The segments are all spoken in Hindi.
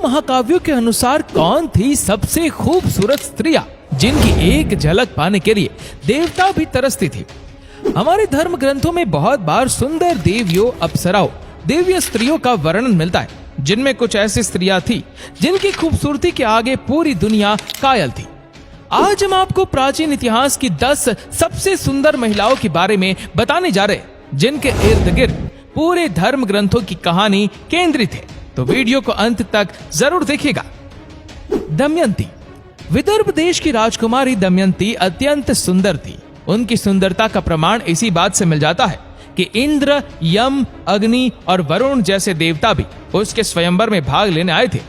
महाकाव्यों के अनुसार कौन थी सबसे खूबसूरत स्त्रियां जिनकी एक झलक पाने के लिए देवता भी तरसती थी? हमारे धर्म ग्रंथों में बहुत बार सुंदर देवियों, अप्सराओं, दिव्य स्त्रियों का वर्णन मिलता है, जिनमें कुछ ऐसी स्त्रियां थी जिनकी खूबसूरती के आगे पूरी दुनिया कायल थी। आज हम आपको प्राचीन इतिहास की 10 सबसे सुंदर महिलाओं के बारे में बताने जा रहे हैं, जिनके इर्द गिर्द पूरे धर्म ग्रंथों की कहानी केंद्रित है। तो वीडियो को अंत तक जरूर देखिएगा। दमयंती। विदर्भ देश की राजकुमारी दमयंती अत्यंत सुंदर थी। उनकी सुंदरता का प्रमाण इसी बात से मिल जाता है कि इंद्र, यम, अग्नि और वरुण जैसे देवता भी उसके स्वयंवर में भाग लेने आए थे।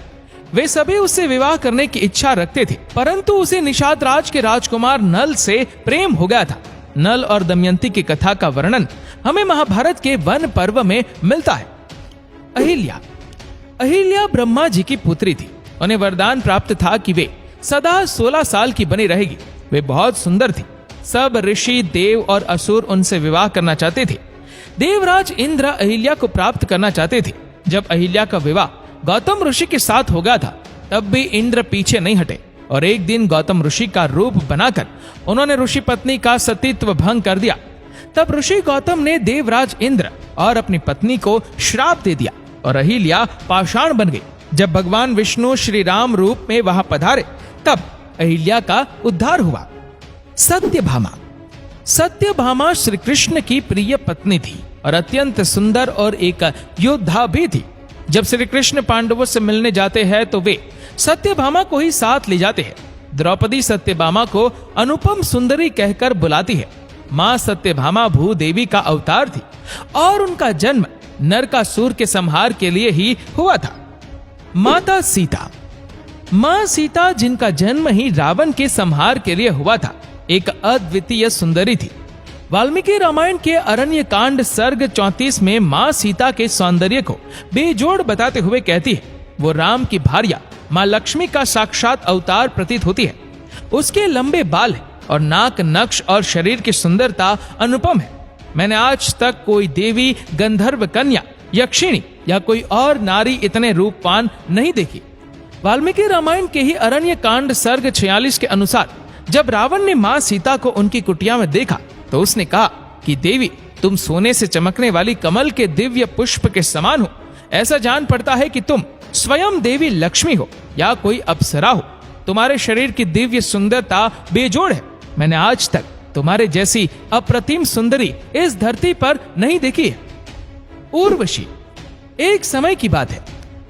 वे सभी उससे विवाह करने की इच्छा रखते थे, परंतु उसे निषाद राज के राजकुमार नल से प्रेम हो गया था। नल और दमयंती की कथा का वर्णन हमें महाभारत के वन पर्व में मिलता है। अहिल्या। अहिल्या ब्रह्मा जी की पुत्री थी। उन्हें वरदान प्राप्त था कि वे सदा 16 साल की बनी रहेगी। वे बहुत सुंदर थी। सब ऋषि, देव और असुर उनसे विवाह करना चाहते थे। देवराज इंद्र अहिल्या को प्राप्त करना चाहते थे। जब अहिल्या का विवाह गौतम ऋषि के साथ हो गया था, तब भी इंद्र पीछे नहीं हटे और एक दिन गौतम ऋषि का रूप बनाकर उन्होंने ऋषि पत्नी का सतीत्व भंग कर दिया। तब ऋषि गौतम ने देवराज इंद्र और अपनी पत्नी को श्राप दे दिया और अहिल्या पाषाण बन गई। जब भगवान विष्णु श्री राम रूप में वहां पधारे, तब अहिल्या का उद्धार हुआ। सत्यभामा। सत्यभामा श्री कृष्ण की प्रिय पत्नी थी और अत्यंत सुंदर और एक योद्धा भी थी। जब श्री कृष्ण पांडवों से मिलने जाते हैं तो वे सत्यभामा को ही साथ ले जाते हैं। द्रौपदी सत्यभामा को अनुपम सुंदरी कहकर बुलाती है। मां सत्यभामा भूदेवी का अवतार थी और उनका जन्म नरकासुर के संहार के लिए ही हुआ था। माता सीता। मां सीता, जिनका जन्म ही रावण के संहार के लिए हुआ था, एक अद्वितीय सुंदरी थी। वाल्मीकि रामायण के अरण्य कांड सर्ग 34 में मां सीता के सौंदर्य को बेजोड़ बताते हुए कहती है, वो राम की भार्या मां लक्ष्मी का साक्षात अवतार प्रतीत होती है। उसके लंबे बाल हैं और नाक, नक्श और शरीर की सुंदरता अनुपम है। मैंने आज तक कोई देवी, गंधर्व कन्या, यक्षिणी या कोई और नारी इतने रूपवान नहीं देखी। वाल्मीकि रामायण के ही अरण्य कांड सर्ग 46 के अनुसार जब रावण ने मां सीता को उनकी कुटिया में देखा तो उसने कहा कि देवी, तुम सोने से चमकने वाली कमल के दिव्य पुष्प के समान हो। ऐसा जान पड़ता है कि तुम स्वयं देवी लक्ष्मी हो या कोई अप्सरा हो। तुम्हारे शरीर की दिव्य सुंदरता बेजोड़ है। मैंने आज तक तुम्हारे जैसी अप्रतिम सुंदरी इस धरती पर नहीं देखी है। उर्वशी। एक समय की बात है,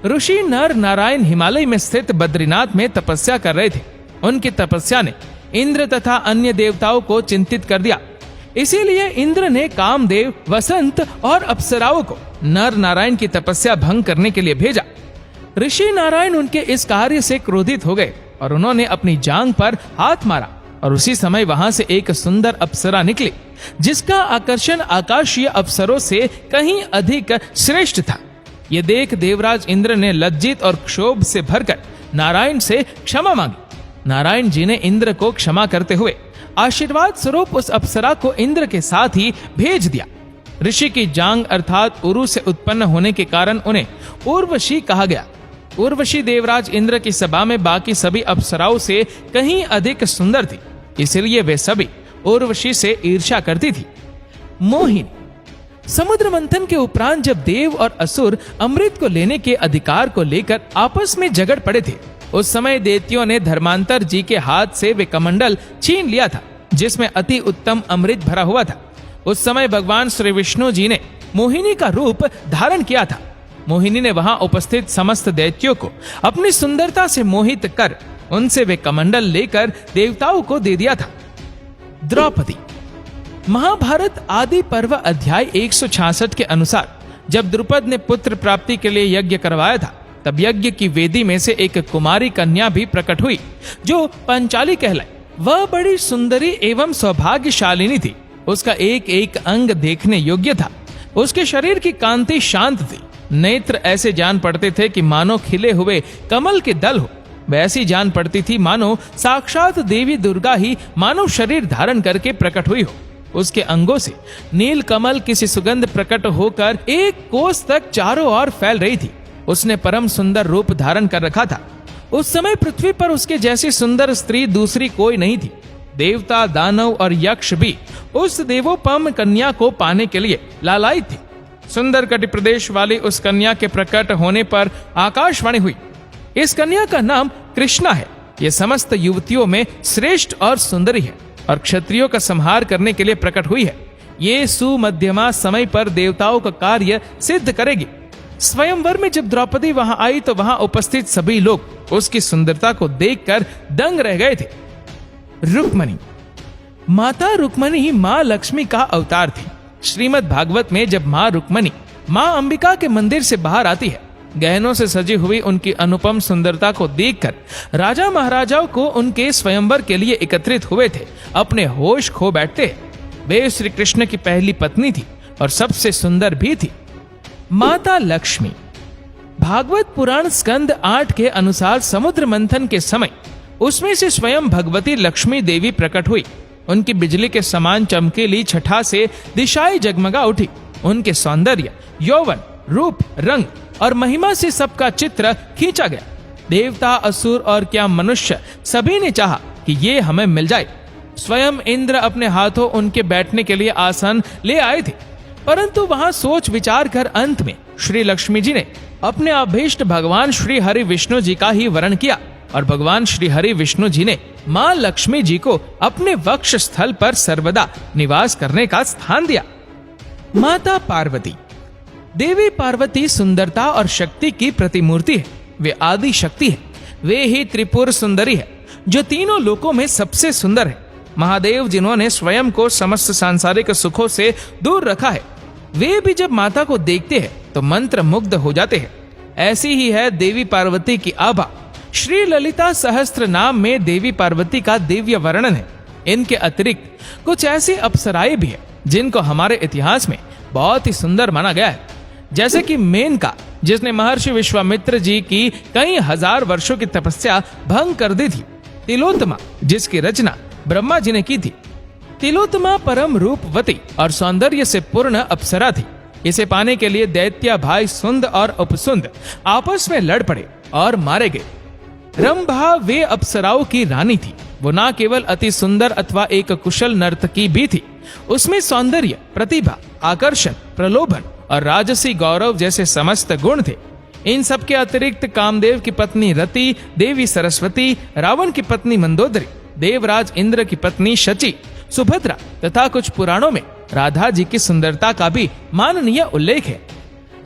ऋषि नर नारायण हिमालय में स्थित बद्रीनाथ में तपस्या कर रहे थे। उनकी तपस्या ने इंद्र तथा अन्य देवताओं को चिंतित कर दिया। इसीलिए इंद्र ने कामदेव, वसंत और अप्सराओं को नर नारायण की तपस्या भंग करने के लिए भेजा। ऋषि नारायण उनके इस कार्य से क्रोधित हो गए और उन्होंने अपनी जांघ पर हाथ मारा और उसी समय वहां से एक सुंदर अप्सरा निकली, जिसका आकर्षण आकाशीय अप्सरों से कहीं अधिक श्रेष्ठ था। ये देख देवराज इंद्र ने लज्जित और क्षोभ से भरकर नारायण से क्षमा मांगी। नारायण जी ने इंद्र को क्षमा करते हुए आशीर्वाद स्वरूप उस अप्सरा को इंद्र के साथ ही भेज दिया। ऋषि की जांग अर्थात उरु से उत्पन्न होने के कारण उन्हें उर्वशी कहा गया। उर्वशी देवराज इंद्र की सभा में बाकी सभी अप्सराओं से कहीं अधिक सुंदर थी, इसलिए वे सभी उर्वशी से ईर्ष्या करती थी। मोहिनी। समुद्र मंथन के उपरांत जब देव और असुर अमृत को लेने के अधिकार को लेकर आपस में झगड़ पड़े थे, उस समय दैत्यों ने धर्मांतर जी के हाथ से वे कमंडल छीन लिया था, जिसमें अति उत्तम अमृत भरा हुआ था। उस समय भगवान श्री विष्णु जी ने मोहिनी का रूप धारण किया था। मोहिनी ने वहां उपस्थित समस्त दैत्यों को अपनी सुंदरता से मोहित कर उनसे वे कमंडल लेकर देवताओं को दे दिया था। द्रौपदी। महाभारत आदि पर्व अध्याय 166 के अनुसार जब द्रुपद ने पुत्र प्राप्ति के लिए यज्ञ करवाया था, तब यज्ञ की वेदी में से एक कुमारी कन्या भी प्रकट हुई, जो पंचाली कहलाई। वह बड़ी सुंदरी एवं सौभाग्यशालिनी थी। उसका एक एक अंग देखने योग्य था। उसके शरीर की कांति शांत थी। नेत्र ऐसे जान पड़ते थे कि मानो खिले हुए कमल के दल हो। वैसी जान पड़ती थी मानो साक्षात देवी दुर्गा ही मानव शरीर धारण करके प्रकट हुई हो। उसके अंगों से नील कमल की सी सुगंध प्रकट होकर एक कोस तक चारों ओर फैल रही थी। उसने परम सुंदर रूप धारण कर रखा था। उस समय पृथ्वी पर उसके जैसी सुंदर स्त्री दूसरी कोई नहीं थी। देवता, दानव और यक्ष भी उस देवोपम कन्या को पाने के लिए लालायित थे। सुंदर कटि प्रदेश वाली उस कन्या के प्रकट होने पर आकाशवाणी हुई। इस कन्या का नाम कृष्णा है। यह समस्त युवतियों में श्रेष्ठ और सुंदरी है और क्षत्रियों का संहार करने के लिए प्रकट हुई है। ये सुमध्यमा समय पर देवताओं का कार्य सिद्ध करेगी। स्वयंवर में जब द्रौपदी वहां आई तो वहां उपस्थित सभी लोग उसकी सुंदरता को देखकर दंग रह गए थे। रुक्मणी। माता रुक्मणी ही मां लक्ष्मी का अवतार थी। श्रीमद् भागवत में जब मां रुक्मणी मां अंबिका के मंदिर से बाहर आती है, गहनों से सजी हुई उनकी अनुपम सुंदरता को देखकर राजा महाराजाओं को उनके स्वयंवर के लिए एकत्रित हुए थे अपने होश खो बैठते। वे श्री कृष्ण की पहली पत्नी थी और सबसे सुंदर भी थी। माता लक्ष्मी। भागवत पुराण स्कंद 8 के अनुसार समुद्र मंथन के समय उसमें से स्वयं भगवती लक्ष्मी देवी प्रकट हुई। उनकी बिजली के समान चमकीली छठा से दिशाएं जगमगा उठी। उनके सौंदर्य, यौवन, रूप, रंग और महिमा से सबका चित्र खींचा गया। देवता, असुर और क्या मनुष्य सभी ने चाहा कि ये हमें मिल जाए। स्वयं इंद्र अपने हाथों उनके बैठने के लिए आसन ले आए थे, परंतु वहां सोच विचार कर अंत में श्री लक्ष्मी जी ने अपने अभीष्ट भगवान श्री हरि विष्णु जी का ही वर्ण किया और भगवान श्री हरि विष्णु जी ने मां लक्ष्मी जी को अपने वक्ष स्थल पर सर्वदा निवास करने का स्थान दिया। माता पार्वती। देवी पार्वती सुंदरता और शक्ति की प्रतिमूर्ति है। वे आदि शक्ति है। वे ही त्रिपुर सुंदरी है जो तीनों लोकों में सबसे सुंदर है। महादेव जिन्होंने स्वयं को समस्त सांसारिक सुखों से दूर रखा है, वे भी जब माता को देखते हैं तो मंत्र मुग्ध हो जाते हैं। ऐसी ही है देवी पार्वती की आभा। श्री ललिता सहस्त्र नाम में देवी पार्वती का दिव्य वर्णन है। इनके अतिरिक्त कुछ ऐसी अप्सराएं भी है जिनको हमारे इतिहास में बहुत ही सुंदर माना गया है, जैसे कि मेनका, जिसने महर्षि विश्वामित्र जी की कई हजार वर्षों की तपस्या भंग कर दी थी। तिलोत्तमा, जिसकी रचना ब्रह्मा जी ने की थी। तिलोत्तमा परम रूपवती और सौंदर्य से पूर्ण अप्सरा थी। इसे पाने के लिए दैत्य भाई सुंद और उपसुंद आपस में लड़ पड़े और मारे गए। रंभा वे अप्सराओं की रानी थी। वो न केवल अति सुंदर अथवा एक कुशल नर्तकी भी थी, उसमें सौंदर्य, प्रतिभा, आकर्षण, प्रलोभन और राजसी गौरव जैसे समस्त गुण थे। इन सब के अतिरिक्त कामदेव की पत्नी रति, देवी सरस्वती, रावण की पत्नी मंदोदरी, देवराज इंद्र की पत्नी शची, सुभद्रा तथा कुछ पुराणों में राधा जी की सुंदरता का भी माननीय उल्लेख है।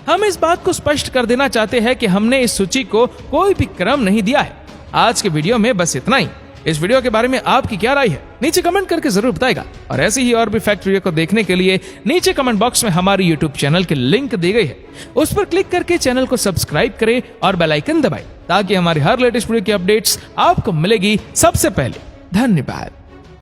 हम इस बात को स्पष्ट कर देना चाहते हैं कि हमने इस सूची को कोई भी क्रम नहीं दिया है। आज के वीडियो में बस इतना ही। इस वीडियो के बारे में आपकी क्या राय है नीचे कमेंट करके जरूर बताएगा। और ऐसी ही और भी फैक्ट वीडियो को देखने के लिए नीचे कमेंट बॉक्स में हमारे YouTube चैनल की लिंक दी गई है, उस पर क्लिक करके चैनल को सब्सक्राइब करें और बेल आइकन दबाएं ताकि हमारी हर लेटेस्ट वीडियो की अपडेट्स आपको मिलेगी सबसे पहले। धन्यवाद।